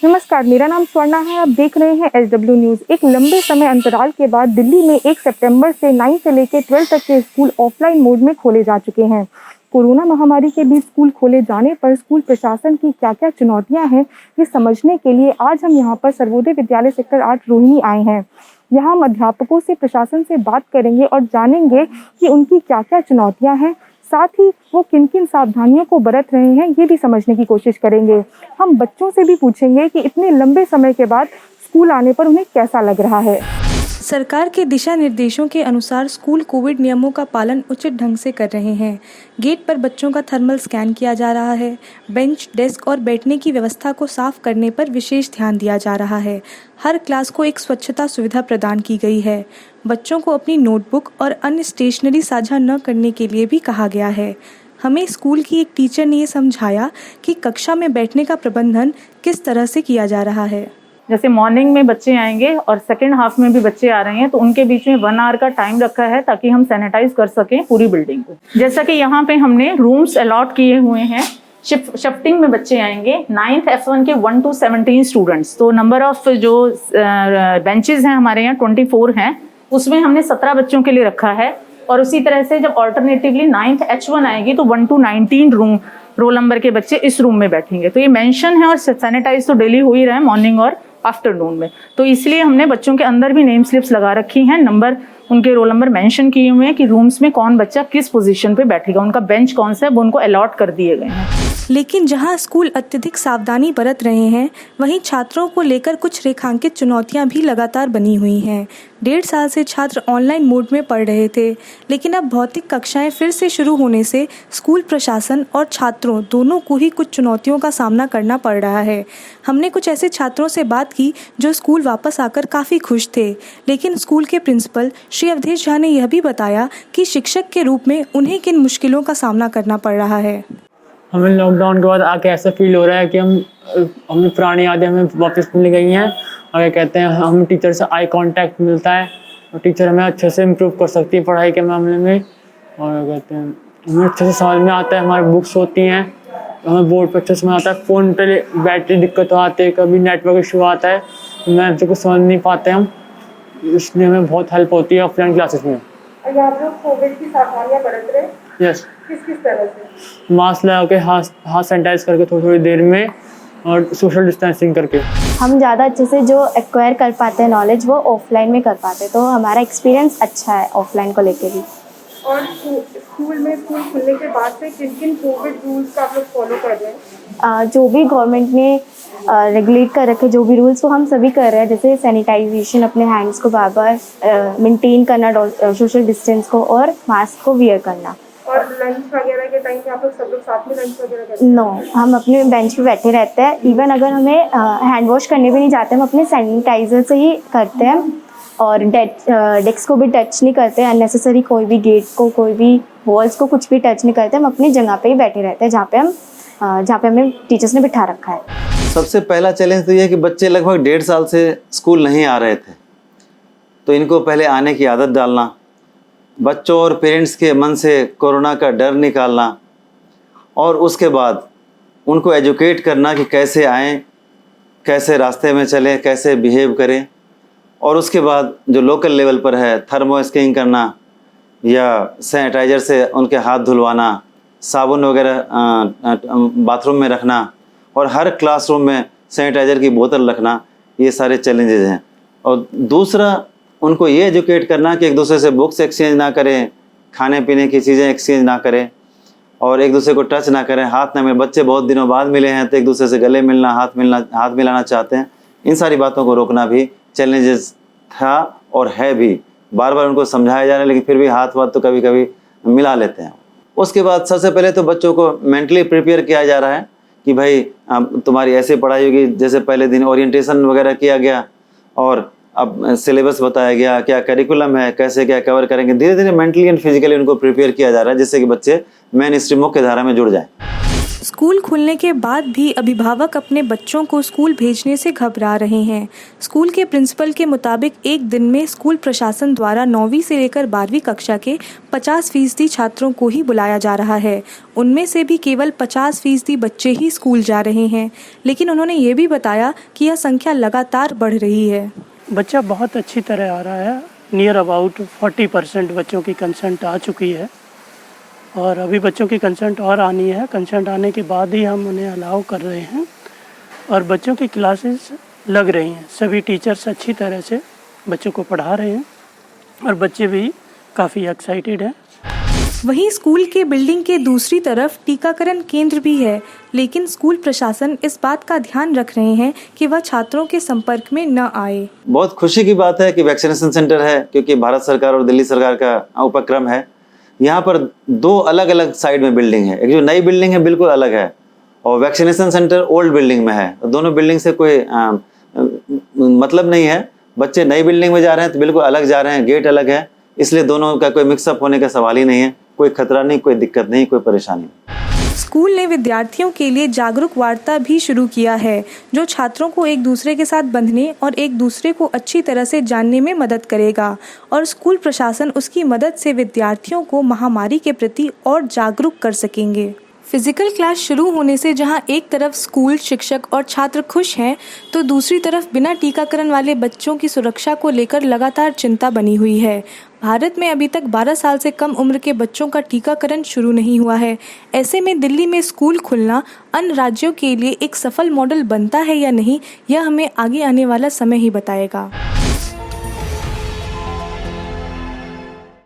नमस्कार, मेरा नाम स्वर्णा है। आप देख रहे हैं SW न्यूज़। एक लंबे समय अंतराल के बाद दिल्ली में 1 सितंबर से 9 से लेकर 12 तक के स्कूल ऑफलाइन मोड में खोले जा चुके हैं। कोरोना महामारी के बीच स्कूल खोले जाने पर स्कूल प्रशासन की क्या-क्या चुनौतियां हैं, ये समझने के लिए आज हम यहां पर सर्वोदय विद्यालय सेक्टर 8 रोहिणी आए हैं। यहाँ हम अध्यापकों से, प्रशासन से बात करेंगे और जानेंगे कि उनकी क्या-क्या चुनौतियां हैं, साथ ही वो किन-किन सावधानियों को बरत रहे हैं, ये भी समझने की कोशिश करेंगे। हम बच्चों से भी पूछेंगे कि इतने लंबे समय के बाद स्कूल आने पर उन्हें कैसा लग रहा है। सरकार के दिशा निर्देशों के अनुसार स्कूल कोविड नियमों का पालन उचित ढंग से कर रहे हैं। गेट पर बच्चों का थर्मल स्कैन किया जा रहा है। बेंच, डेस्क और बैठने की व्यवस्था को साफ करने पर विशेष ध्यान दिया जा रहा है। हर क्लास को एक स्वच्छता सुविधा प्रदान की गई है। बच्चों को अपनी नोटबुक और अन्य स्टेशनरी साझा न करने के लिए भी कहा गया है। हमें स्कूल की एक टीचर ने ये समझाया कि कक्षा में बैठने का प्रबंधन किस तरह से किया जा रहा है। जैसे मॉर्निंग में बच्चे आएंगे और सेकेंड हाफ में भी बच्चे आ रहे हैं, तो उनके बीच में 1 आवर का टाइम रखा है ताकि हम सैनिटाइज कर सकें पूरी बिल्डिंग को। जैसा कि यहाँ पे हमने रूम्स अलॉट किए हुए हैं। शिफ्टिंग में बच्चे आएंगे। 9th F1 के 1 to 17 स्टूडेंट्स। तो नंबर ऑफ जो बेंचेस हैं हमारे यहाँ 24 हैं, उसमें हमने 17 बच्चों के लिए रखा है। और उसी तरह से जब ऑल्टरनेटिवली 9th H1 आएगी तो 1 to 19 रोल नंबर के बच्चे इस रूम में बैठेंगे। तो ये मेंशन है और सैनिटाइज तो डेली हो ही रहा है मॉर्निंग और आफ्टरनून में। तो इसलिए हमने बच्चों के अंदर भी नेम स्लिप्स लगा रखी हैं, नंबर, उनके रोल नंबर मेंशन किए हुए हैं कि रूम्स में कौन बच्चा किस पोजीशन पे बैठेगा, उनका बेंच कौन सा है, वो उनको अलॉट कर दिए गए हैं। लेकिन जहां स्कूल अत्यधिक सावधानी बरत रहे हैं, वहीं छात्रों को लेकर कुछ रेखांकित चुनौतियां भी लगातार बनी हुई हैं। 1.5 साल से छात्र ऑनलाइन मोड में पढ़ रहे थे, लेकिन अब भौतिक कक्षाएं फिर से शुरू होने से स्कूल प्रशासन और छात्रों दोनों को ही कुछ चुनौतियों का सामना करना पड़ रहा है। हमने कुछ ऐसे छात्रों से बात की जो स्कूल वापस आकर काफ़ी खुश थे, लेकिन स्कूल के प्रिंसिपल श्री अवधेश झा ने यह भी बताया कि शिक्षक के रूप में उन्हें किन मुश्किलों का सामना करना पड़ रहा है। हमें लॉकडाउन के बाद आके ऐसा फील हो रहा है कि हमें पुरानी यादें हमें वापस मिल गई हैं। और क्या कहते हैं, हम टीचर से आई कांटेक्ट मिलता है और टीचर हमें अच्छे से इम्प्रूव कर सकती है पढ़ाई के मामले में। और क्या कहते हैं, हमें अच्छे से समझ में आता है, हमारी बुक्स होती हैं, हमें बोर्ड पर अच्छे से समझ आता है। फ़ोन पे बैटरी दिक्कत आती है, कभी नेटवर्क इशू आता है, मैम से कुछ समझ नहीं पाते हम, इसलिए हमें बहुत हेल्प होती है ऑफलाइन क्लासेस में। आप लोग कोविड की सावधानियां बरत रहे हैं? यस। किस तरह से? मास्क लगा के हाथ सैनिटाइज करके थोड़ी देर में और सोशल डिस्टेंसिंग करके। हम ज़्यादा अच्छे से जो एक्वायर कर पाते हैं नॉलेज, वो ऑफलाइन में कर पाते हैं। तो हमारा एक्सपीरियंस अच्छा है ऑफलाइन को लेके भी। और स्कूल खुलने के बाद से किन-किन कोविड रूल्स का आप लोग फॉलो कर रहे हैं? जो भी गवर्नमेंट ने रेगुलेट कर रखे जो भी रूल्स, वो हम सभी कर रहे हैं। जैसे सैनिटाइजेशन, अपने हैंड्स को बार बार मेंटेन करना, सोशल डिस्टेंस को, और मास्क को वियर करना। और लंच वगैरह के टाइम पे आप लोग सब लोग साथ में लंच वगैरह करते हैं? नो, हम अपने बेंच पे बैठे रहते हैं। इवन अगर हमें हैंड वॉश करने भी नहीं जाते, हम अपने सैनिटाइजर से ही करते हैं। और डेस्क को भी टच नहीं करते, अननेसेसरी कोई भी गेट को, कोई भी वॉल्स को कुछ भी टच नहीं करते। हम अपनी जगह पे ही बैठे रहते हैं जहाँ पे हमें टीचर्स ने बिठा रखा है। सबसे पहला चैलेंज तो ये है कि बच्चे लगभग 1.5 साल से स्कूल नहीं आ रहे थे, तो इनको पहले आने की आदत डालना, बच्चों और पेरेंट्स के मन से कोरोना का डर निकालना, और उसके बाद उनको एजुकेट करना कि कैसे आएँ, कैसे रास्ते में चलें, कैसे बिहेव करें। और उसके बाद जो लोकल लेवल पर है, थर्मो स्कैनिंग करना या सैनिटाइज़र से उनके हाथ धुलवाना, साबुन वगैरह बाथरूम में रखना, और हर क्लासरूम में सैनिटाइज़र की बोतल रखना, ये सारे चैलेंजेस हैं। और दूसरा, उनको ये एजुकेट करना कि एक दूसरे से बुक्स एक्सचेंज ना करें, खाने पीने की चीज़ें एक्सचेंज ना करें, और एक दूसरे को टच ना करें, हाथ ना मिलें। बच्चे बहुत दिनों बाद मिले हैं तो एक दूसरे से गले मिलना, हाथ मिलाना चाहते हैं। इन सारी बातों को रोकना भी चैलेंजेस था और है भी। बार बार उनको समझाया जा रहा है, लेकिन फिर भी हाथ तो कभी कभी मिला लेते हैं। उसके बाद सबसे पहले तो बच्चों को मेंटली प्रिपेयर किया जा रहा है कि भाई तुम्हारी ऐसे पढ़ाई होगी। जैसे पहले दिन ओरिएंटेशन वगैरह किया गया और अब सिलेबस बताया गया, क्या करिकुलम है, कैसे क्या कवर करेंगे। धीरे धीरे मेंटली एंड फिजिकली उनको प्रिपेयर किया जा रहा है, जिससे कि बच्चे मेन स्ट्रीम मुख्य धारा में जुड़ जाएं। स्कूल खुलने के बाद भी अभिभावक अपने बच्चों को स्कूल भेजने से घबरा रहे हैं। स्कूल के प्रिंसिपल के मुताबिक एक दिन में स्कूल प्रशासन द्वारा 9वीं से लेकर 12वीं कक्षा के 50% छात्रों को ही बुलाया जा रहा है। उनमें से भी केवल 50% बच्चे ही स्कूल जा रहे हैं। लेकिन उन्होंने ये भी बताया कि यह संख्या लगातार बढ़ रही है। बच्चा बहुत अच्छी तरह आ रहा है। नियर अबाउट 40% बच्चों की कंसेंट आ चुकी है और अभी बच्चों की कंसेंट और आनी है। कंसेंट आने के बाद ही हम उन्हें अलाउ कर रहे हैं और बच्चों की क्लासेस लग रही हैं। सभी टीचर्स अच्छी तरह से बच्चों को पढ़ा रहे हैं और बच्चे भी काफ़ी एक्साइटेड हैं। वहीं स्कूल के बिल्डिंग के दूसरी तरफ टीकाकरण केंद्र भी है, लेकिन स्कूल प्रशासन इस बात का ध्यान रख रहे हैं कि वह छात्रों के संपर्क में न आए। बहुत खुशी की बात है कि वैक्सीनेशन सेंटर है, क्योंकि भारत सरकार और दिल्ली सरकार का उपक्रम है। यहाँ पर 2 अलग अलग साइड में बिल्डिंग है। एक जो नई बिल्डिंग है बिल्कुल अलग है और वैक्सीनेशन सेंटर ओल्ड बिल्डिंग में है। दोनों बिल्डिंग से कोई मतलब नहीं है। बच्चे नई बिल्डिंग में जा रहे हैं तो बिल्कुल अलग जा रहे हैं, गेट अलग है, इसलिए दोनों का कोई मिक्सअप होने का सवाल ही नहीं है। कोई खतरा नहीं, कोई दिक्कत नहीं, कोई परेशानी नहीं। स्कूल ने विद्यार्थियों के लिए जागरूक वार्ता भी शुरू किया है, जो छात्रों को एक दूसरे के साथ बंधने और एक दूसरे को अच्छी तरह से जानने में मदद करेगा और स्कूल प्रशासन उसकी मदद से विद्यार्थियों को महामारी के प्रति और जागरूक कर सकेंगे। फिजिकल क्लास शुरू होने से जहां एक तरफ स्कूल, शिक्षक और छात्र खुश हैं, तो दूसरी तरफ बिना टीकाकरण वाले बच्चों की सुरक्षा को लेकर लगातार चिंता बनी हुई है। भारत में अभी तक 12 साल से कम उम्र के बच्चों का टीकाकरण शुरू नहीं हुआ है। ऐसे में दिल्ली में स्कूल खुलना अन्य राज्यों के लिए एक सफल मॉडल बनता है या नहीं, यह हमें आगे आने वाला समय ही बताएगा।